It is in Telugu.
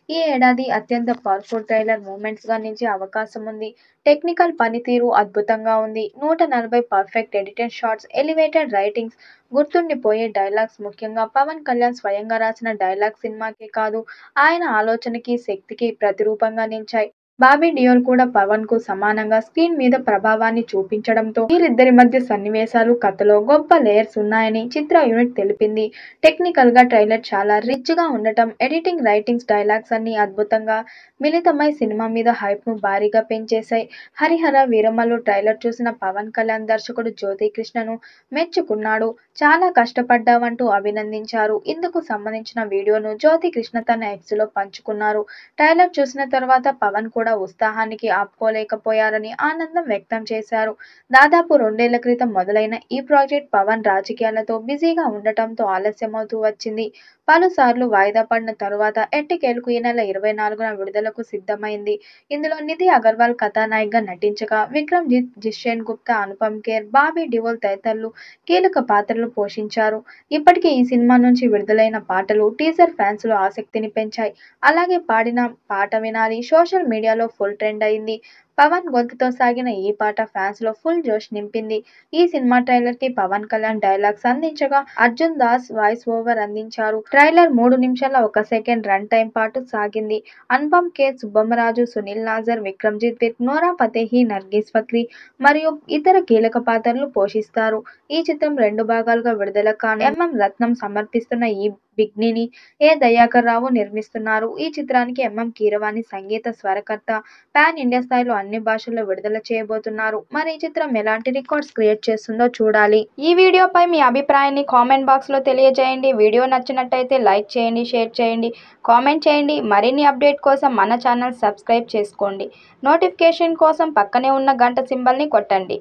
ఈ ఏడాది అత్యంత పవర్ఫుల్ ట్రైలర్ మూమెంట్స్గా నిలిచే అవకాశం ఉంది. టెక్నికల్ పనితీరు అద్భుతంగా ఉంది. 140 perfect edited shots, elevated writings, గుర్తుండిపోయే డైలాగ్స్, ముఖ్యంగా పవన్ కళ్యాణ్ స్వయంగా రాసిన డైలాగ్స్ సినిమాకే కాదు, ఆయన ఆలోచనకి, శక్తికి ప్రతిరూపంగా నిలిచాయి. బాబీ డియోల్ కూడా పవన్ కు సమానంగా స్క్రీన్ మీద ప్రభావాన్ని చూపించడంతో వీరిద్దరి మధ్య సన్నివేశాలు, కథలో గొప్ప లేయర్స్ ఉన్నాయని చిత్ర యూనిట్ తెలిపింది. టెక్నికల్ గా ట్రైలర్ చాలా రిచ్ గా ఉండటం, ఎడిటింగ్, రైటింగ్స్, డైలాగ్స్ అన్ని అద్భుతంగా మిళితమై సినిమా మీద హైప్ ను భారీగా పెంచేశాయి. హరిహర వీరమల్లు ట్రైలర్ చూసిన పవన్ కళ్యాణ్ దర్శకుడు జ్యోతి కృష్ణను మెచ్చుకున్నాడు. చాలా కష్టపడ్డావంటూ అభినందించారు. ఇందుకు సంబంధించిన వీడియోను జ్యోతి కృష్ణ తన ఎక్స్ లో పంచుకున్నారు. ట్రైలర్ చూసిన తర్వాత పవన్ కూడా ఉత్సాహానికి ఆపుకోలేకపోయారని ఆనందం వ్యక్తం చేశారు. దాదాపు 2 ఏళ్ల క్రితం మొదలైన ఈ ప్రాజెక్ట్ పవన్ రాజకీయాలతో బిజీగా ఉండటంతో ఆలస్యమవుతూ వచ్చింది. పలుసార్లు వాయిదా పడిన తరువాత ఎట్టకేలకు ఈ నెల 24న విడుదలకు సిద్ధమైంది. ఇందులో నిధి అగర్వాల్ కథానాయికగా నటించగా విక్రమ్జిత్, జిషేన్ గుప్తా, అనుపమ్ ఖేర్, బాబీ డియోల్ తదితరులు కీలక పాత్రలు పోషించారు. ఇప్పటికే ఈ సినిమా నుంచి విడుదలైన పాటలు, టీజర్ ఫ్యాన్స్ లో ఆసక్తిని పెంచాయి. అలాగే పాడిన పాట వినాలి సోషల్ మీడియాలో ఫుల్ ట్రెండ్ అయింది. పవన్ గొంతుతో సాగిన ఈ పాట ఫ్యాన్స్ లో ఫుల్ జోష్ నింపింది. ఈ సినిమా ట్రైలర్ కి పవన్ కళ్యాణ్ డైలాగ్స్ అందించగా అర్జున్ దాస్ వాయిస్ ఓవర్ అందించారు. ట్రైలర్ 3 నిమిషాల 1 సెకండ్ రన్ టైం పాటు సాగింది. అనుపమ్ ఖేర్, సుబ్బమ్మరాజు, సునీల్ నాజర్, విక్రమ్జిత్ విత్, నోరా ఫతేహి, నర్గీస్ ఫక్రీ మరియు ఇతర కీలక పాత్రలు పోషిస్తారు. ఈ చిత్రం 2 భాగాలుగా విడుదల కానుంది. ఎంఎం రత్నం సమర్పిస్తున్న ఈ బిగ్నీని ఏ దయాకర్ రావు నిర్మిస్తున్నారు. ఈ చిత్రానికి ఎంఎం కీరవాణి సంగీత స్వరకర్త. పాన్ ఇండియా స్థాయిలో అన్ని భాషల్లో విడుదల చేయబోతున్నారు. మరి ఈ చిత్రం ఎలాంటి రికార్డ్స్ క్రియేట్ చేస్తుందో చూడాలి. ఈ వీడియోపై మీ అభిప్రాయాన్ని కామెంట్ బాక్స్ లో తెలియజేయండి. వీడియో నచ్చినట్టయితే లైక్ చేయండి, షేర్ చేయండి, కామెంట్ చేయండి. మరిన్ని అప్డేట్ కోసం మన ఛానల్ సబ్స్క్రైబ్ చేసుకోండి. నోటిఫికేషన్ కోసం పక్కనే ఉన్న గంట సింబల్ని కొట్టండి.